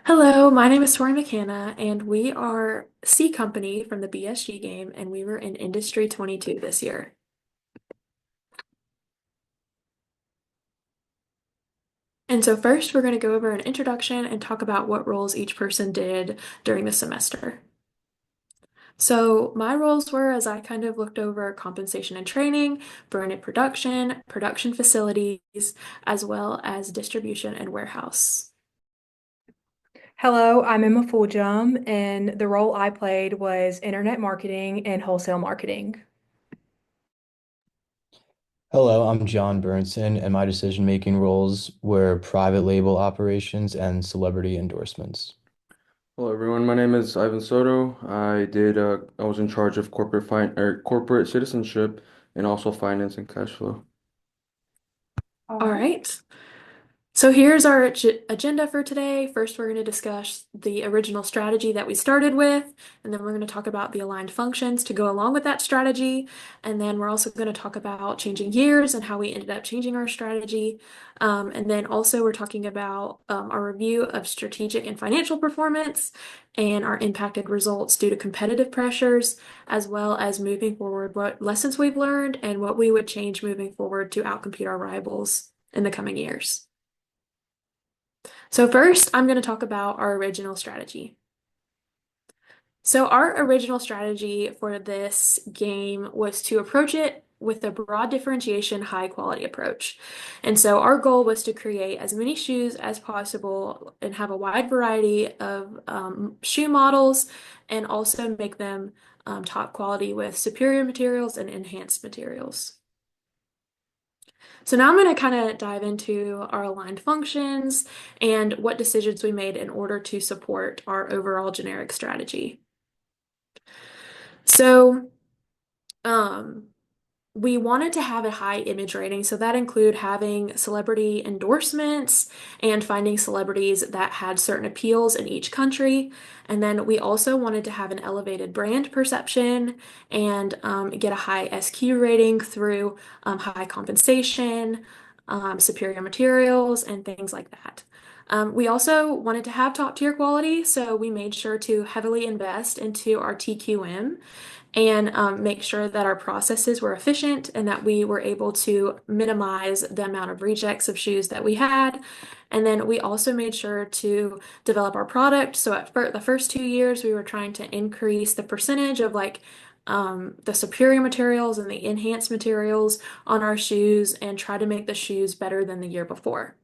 Hello, my name is Tori McKenna, and we are C Company from the BSG game, and we were in Industry 22 this year. And so first, we're going to go over an introduction and talk about what roles each person did during the semester. So my roles were as I kind of looked over compensation and training, burn-in production, production facilities, as well as distribution and warehouse. Hello, I'm Emma Fulgham, and the role I played was internet marketing and wholesale marketing. Hello, I'm John Burnson, and my decision-making roles were private label operations and celebrity endorsements. Hello everyone, my name is Ivan Soto. I was in charge of corporate citizenship and also finance and cash flow. All right. So here's our agenda for today. First, we're going to discuss the original strategy that we started with, and then we're going to talk about the aligned functions to go along with that strategy. And then we're also going to talk about changing gears and how we ended up changing our strategy. And then also we're talking about our review of strategic and financial performance and our impacted results due to competitive pressures, as well as moving forward, what lessons we've learned and what we would change moving forward to outcompete our rivals in the coming years. So first, I'm going to talk about our original strategy. So our original strategy for this game was to approach it with a broad differentiation, high quality approach. And so our goal was to create as many shoes as possible and have a wide variety of shoe models and also make them top quality with superior materials and enhanced materials. So now I'm going to kind of dive into our aligned functions and what decisions we made in order to support our overall generic strategy. So, um, we wanted to have a high image rating, so that include having celebrity endorsements and finding celebrities that had certain appeals in each country. And then we also wanted to have an elevated brand perception and get a high SQ rating through high compensation, superior materials, and things like that. We also wanted to have top tier quality, so we made sure to heavily invest into our TQM and make sure that our processes were efficient and that we were able to minimize the amount of rejects of shoes that we had. And then we also made sure to develop our product. So the first 2 years, we were trying to increase the percentage of the superior materials and the enhanced materials on our shoes and try to make the shoes better than the year before.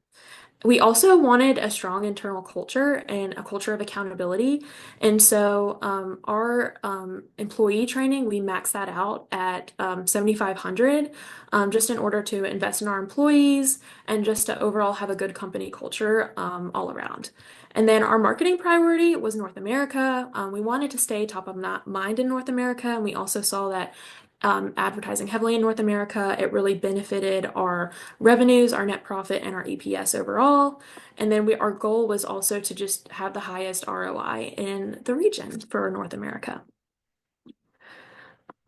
We also wanted a strong internal culture and a culture of accountability. And so our employee training, we maxed that out at 7,500 just in order to invest in our employees and just to overall have a good company culture all around. And then our marketing priority was North America. We wanted to stay top of mind in North America. And we also saw that advertising heavily in North America, it really benefited our revenues, our net profit, and our EPS overall. And then our goal was also to just have the highest ROI in the region for North America.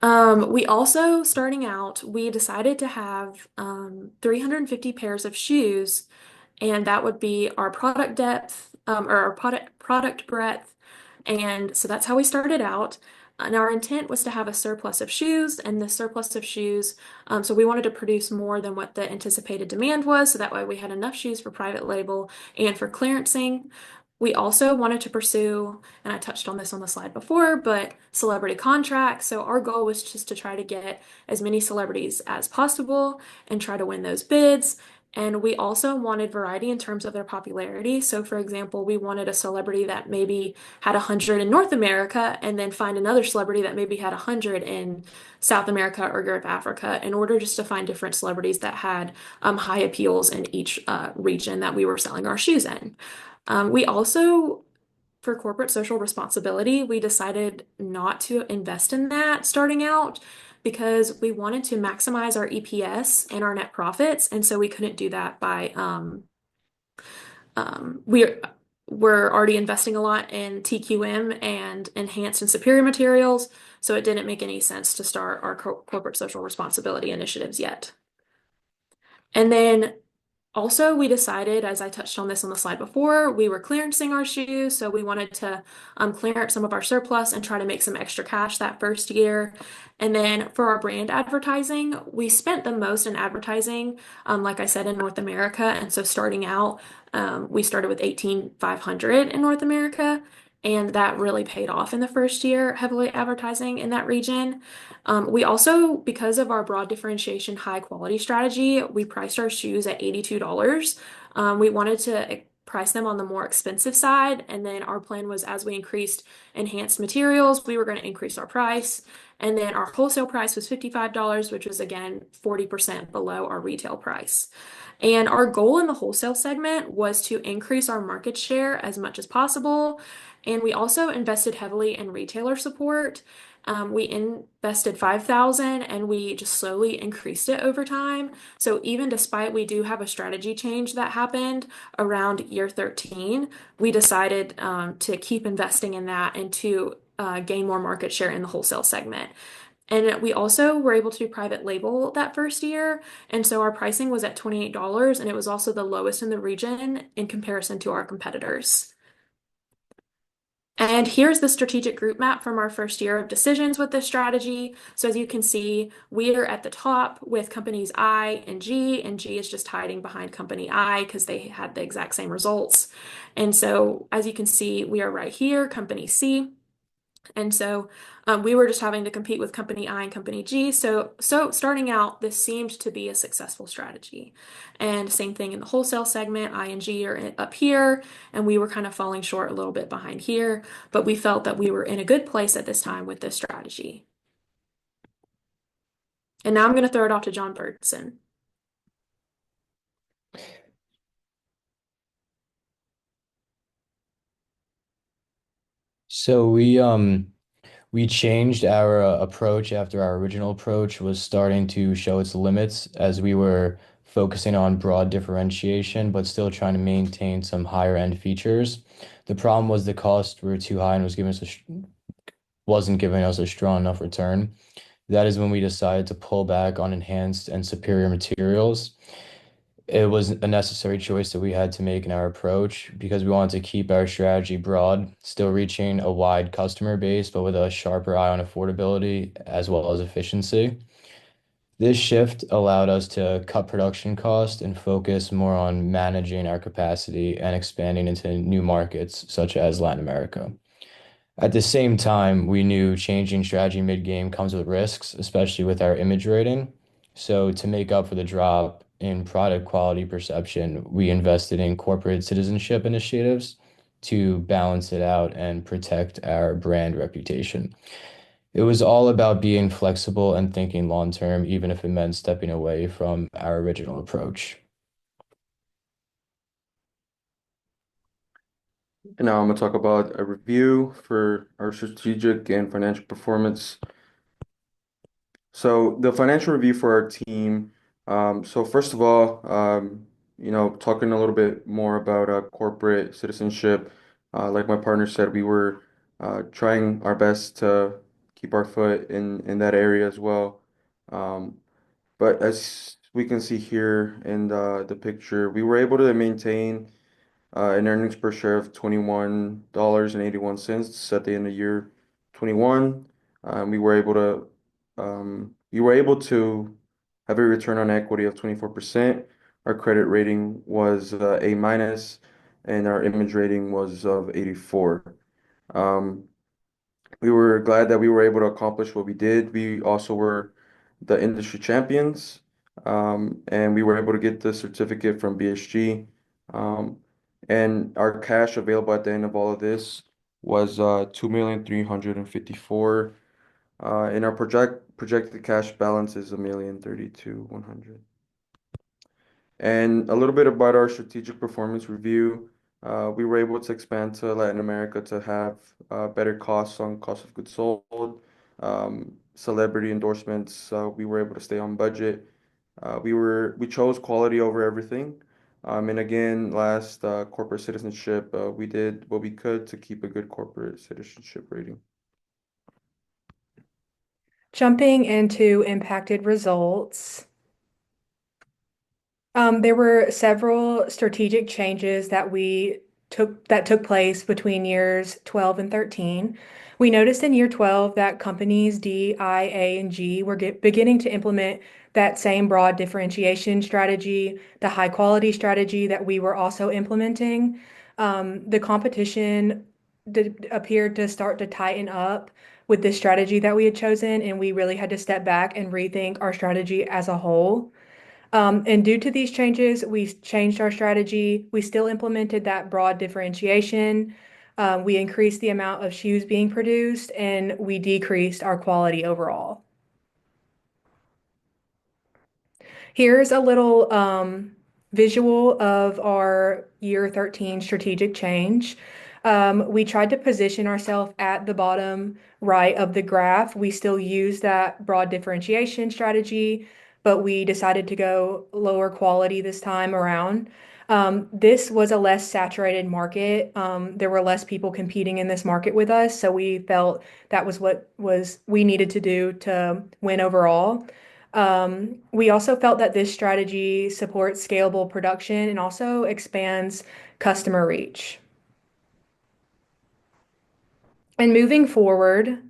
We also, starting out, we decided to have 350 pairs of shoes, and that would be our product depth, or our product breadth. And so that's how we started out. And our intent was to have a surplus of shoes, and the surplus of shoes, so we wanted to produce more than what the anticipated demand was, so that way we had enough shoes for private label and for clearancing. We also wanted to pursue, and I touched on this on the slide before, but celebrity contracts. So our goal was just to try to get as many celebrities as possible and try to win those bids. And we also wanted variety in terms of their popularity. So, for example, we wanted a celebrity that maybe had 100 in North America and then find another celebrity that maybe had 100 in South America or Europe, Africa, in order just to find different celebrities that had high appeals in each region that we were selling our shoes in. We also, for corporate social responsibility, we decided not to invest in that starting out because we wanted to maximize our EPS and our net profits, and so we couldn't do that by we're already investing a lot in TQM and enhanced and superior materials, so it didn't make any sense to start our corporate social responsibility initiatives yet. And then Also, we decided, as I touched on this on the slide before, we were clearancing our shoes, so we wanted to clearance some of our surplus and try to make some extra cash that first year. And then for our brand advertising, we spent the most in advertising, like I said, in North America. And so starting out, we started with 18,500 in North America, and that really paid off in the first year, heavily advertising in that region. We also, because of our broad differentiation, high quality strategy, we priced our shoes at $82. We wanted to price them on the more expensive side, and then our plan was as we increased enhanced materials, we were going to increase our price. And then our wholesale price was $55, which was again 40% below our retail price. And our goal in the wholesale segment was to increase our market share as much as possible. And we also invested heavily in retailer support. We invested 5,000 and we just slowly increased it over time. So even despite we do have a strategy change that happened around year 13, we decided to keep investing in that and to gain more market share in the wholesale segment. And we also were able to do private label that first year. And so our pricing was at $28, and it was also the lowest in the region in comparison to our competitors. And here's the strategic group map from our first year of decisions with this strategy. So as you can see, we are at the top with companies I and G is just hiding behind company I because they had the exact same results. And so as you can see, we are right here, company C. And so we were just having to compete with company I and company G. So starting out, this seemed to be a successful strategy. And same thing in the wholesale segment, I and G are up here, and we were kind of falling short a little bit behind here, but we felt that we were in a good place at this time with this strategy. And now I'm going to throw it off to John Bergson. So we changed our approach after our original approach was starting to show its limits as we were focusing on broad differentiation, but still trying to maintain some higher end features. The problem was the costs were too high and wasn't giving us a strong enough return. That is when we decided to pull back on enhanced and superior materials. It was a necessary choice that we had to make in our approach because we wanted to keep our strategy broad, still reaching a wide customer base, but with a sharper eye on affordability as well as efficiency. This shift allowed us to cut production costs and focus more on managing our capacity and expanding into new markets such as Latin America. At the same time, we knew changing strategy mid-game comes with risks, especially with our image rating. So to make up for the drop in product quality perception, we invested in corporate citizenship initiatives to balance it out and protect our brand reputation. It was all about being flexible and thinking long term, even if it meant stepping away from our original approach. And now I'm going to talk about a review for our strategic and financial performance. So the financial review for our team. So first of all, talking a little bit more about corporate citizenship. Like my partner said, we were trying our best to keep our foot in that area as well. Um, but as we can see here in the picture, we were able to maintain an earnings per share of $21.81 at the end of year 21. We were able to have a return on equity of 24%. Our credit rating was A minus, and our image rating was of 84. Um, we were glad that we were able to accomplish what we did. We also were the industry champions, and we were able to get the certificate from BSG. Um, and our cash available at the end of all of this was 2,354,000. And our projected cash balance is 1,032,100. And a little bit about our strategic performance review. We were able to expand to Latin America to have better costs on cost of goods sold, celebrity endorsements. We were able to stay on budget. We chose quality over everything. And again, last corporate citizenship, we did what we could to keep a good corporate citizenship rating. Jumping into impacted results. There were several strategic changes that took place between years 12 and 13. We noticed in year 12 that companies D, I, A, and G were beginning to implement that same broad differentiation strategy, the high quality strategy that we were also implementing. The competition appeared to start to tighten up with this strategy that we had chosen, and we really had to step back and rethink our strategy as a whole. And due to these changes, we changed our strategy. We still implemented that broad differentiation. We increased the amount of shoes being produced, and we decreased our quality overall. Here's a little visual of our year 13 strategic change. We tried to position ourselves at the bottom right of the graph. We still use that broad differentiation strategy, but we decided to go lower quality this time around. This was a less saturated market. There were less people competing in this market with us, so we felt that was what was we needed to do to win overall. We also felt that this strategy supports scalable production and also expands customer reach. And moving forward,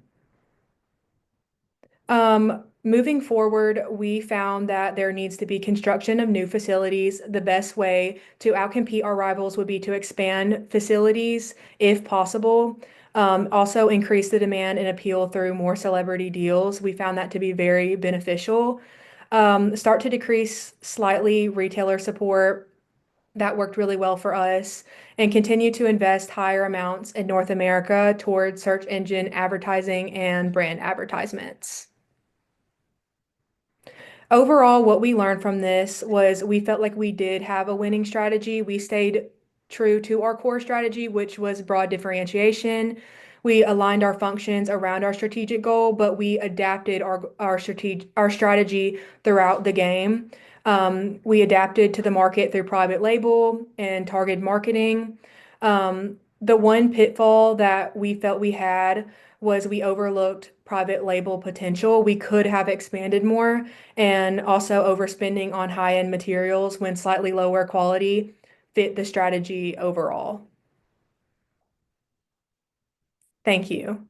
we found that there needs to be construction of new facilities. The best way to outcompete our rivals would be to expand facilities if possible. Also increase the demand and appeal through more celebrity deals. We found that to be very beneficial. Start to decrease slightly retailer support. That worked really well for us. And continue to invest higher amounts in North America towards search engine advertising and brand advertisements. Overall, what we learned from this was we felt like we did have a winning strategy. We stayed true to our core strategy, which was broad differentiation. We aligned our functions around our strategic goal, but we adapted our strategy throughout the game. We adapted to the market through private label and targeted marketing. The one pitfall that we felt we had was we overlooked private label potential. We could have expanded more, and also overspending on high-end materials when slightly lower quality fit the strategy overall. Thank you.